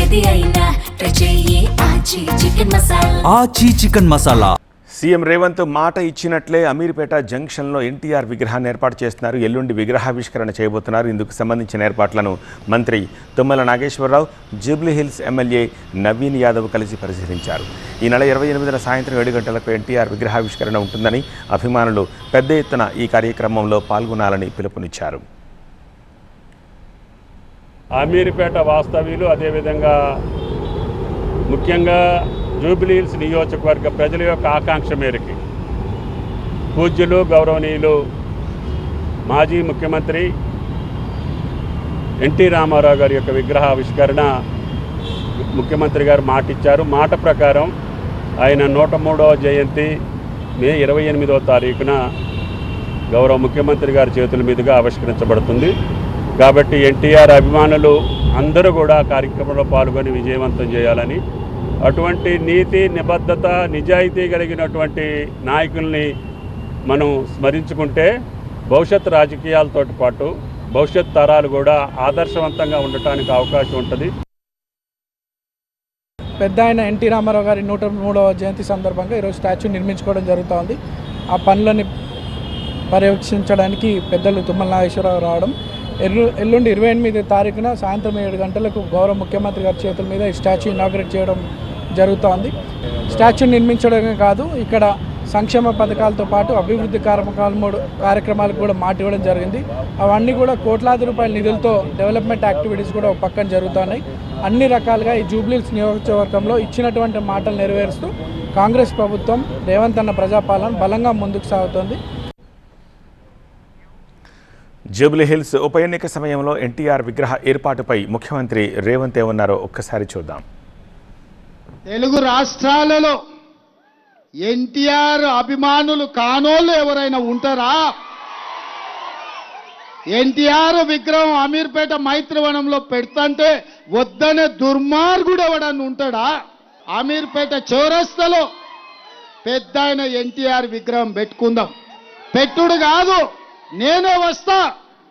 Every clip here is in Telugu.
ఏది అయినా ట్రై చెయ్యి ఆచి చికెన్ మసాలా. ఆచి చికెన్ మసాలా. సీఎం రేవంత్ మాట ఇచ్చినట్లే అమీర్పేట జంక్షన్లో ఎన్టీఆర్ విగ్రహాన్ని ఏర్పాటు చేస్తున్నారు. ఎల్లుండి విగ్రహావిష్కరణ చేయబోతున్నారు. ఇందుకు సంబంధించిన ఏర్పాట్లను మంత్రి తుమ్మల నాగేశ్వరరావు, జూబ్లీహిల్స్ ఎమ్మెల్యే నవీన్ యాదవ్ కలిసి పరిశీలించారు. ఈ నెల 28న సాయంత్రం 7 గంటలకు ఎన్టీఆర్ విగ్రహావిష్కరణ ఉంటుందని, అభిమానులు పెద్ద ఎత్తున ఈ కార్యక్రమంలో పాల్గొనాలని పిలుపునిచ్చారు. అమీర్పేట వాస్తవ్యులు, అదేవిధంగా ముఖ్యంగా జూబ్లీహిల్స్ నియోజకవర్గ ప్రజల యొక్క ఆకాంక్ష మేరకు పూజ్యులు, గౌరవనీయులు మాజీ ముఖ్యమంత్రి ఎన్టీ రామారావు గారి యొక్క విగ్రహావిష్కరణ ముఖ్యమంత్రి గారు మాట ఇచ్చారు. మాట ప్రకారం ఆయన 103వ జయంతి మే 28వ తారీఖున గౌరవ ముఖ్యమంత్రి గారి చేతుల మీదుగా ఆవిష్కరించబడుతుంది. కాబట్టి ఎన్టీఆర్ అభిమానులు అందరూ కూడా కార్యక్రమంలో పాల్గొని విజయవంతం చేయాలని, అటువంటి నీతి, నిబద్ధత, నిజాయితీ కలిగినటువంటి నాయకుల్ని మనం స్మరించుకుంటే భవిష్యత్ రాజకీయాలతో పాటు భవిష్యత్ తరాలు కూడా ఆదర్శవంతంగా ఉండటానికి అవకాశం ఉంటుంది. పెద్ద ఆయన ఎన్టీ రామారావు గారి 103వ జయంతి సందర్భంగా ఈరోజు స్టాచ్యూ నిర్మించుకోవడం జరుగుతోంది. ఆ పనులని పర్యవేక్షించడానికి పెద్దలు తుమ్మల నాగేశ్వరరావు రావడం, ఎల్లుండి 28వ తారీఖున సాయంత్రం 7 గంటలకు గౌరవ ముఖ్యమంత్రి గారి చేతుల మీద ఈ స్టాచ్యూ ఇనాగ్రేట్ చేయడం జరుగుతోంది. స్టాచ్యూ నిర్మించడమే కాదు, ఇక్కడ సంక్షేమ పథకాలతో పాటు అభివృద్ధి కార్యక్రమాలకు కూడా మాట ఇవ్వడం జరిగింది. అవన్నీ కూడా కోట్లాది రూపాయల నిధులతో డెవలప్మెంట్ యాక్టివిటీస్ కూడా ఒక పక్కన జరుగుతున్నాయి. అన్ని రకాలుగా ఈ జూబ్లీహిల్స్ నియోజకవర్గంలో ఇచ్చినటువంటి మాటలు నెరవేరుస్తూ కాంగ్రెస్ ప్రభుత్వం, రేవంత్ అన్న ప్రజాపాలన బలంగా ముందుకు సాగుతోంది. జూబ్లీహిల్స్ ఉప ఎన్నిక సమయంలో ఎన్టీఆర్ విగ్రహ ఏర్పాటుపై ముఖ్యమంత్రి రేవంత్ ఏమన్నారో ఒక్కసారి చూద్దాం. తెలుగు రాష్ట్రాలలో ఎన్టీఆర్ అభిమానులు కానోళ్ళు ఎవరైనా ఉంటారా? ఎన్టీఆర్ విగ్రహం అమీర్పేట మైత్రివనంలో పెడుతుంటే వద్దనే దుర్మార్గుడు ఎవడన్నా ఉంటాడా? అమీర్పేట చౌరస్తలో పెద్ద ఆయన ఎన్టీఆర్ విగ్రహం పెట్టుకుందాం. పెట్టుడు కాదు, నేనే వస్తా,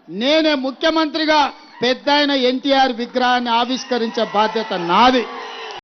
నేనే ముఖ్యమంత్రిగా పెద్ద ఆయన ఎన్టీఆర్ విగ్రహాన్ని ఆవిష్కరించే బాధ్యత నాది.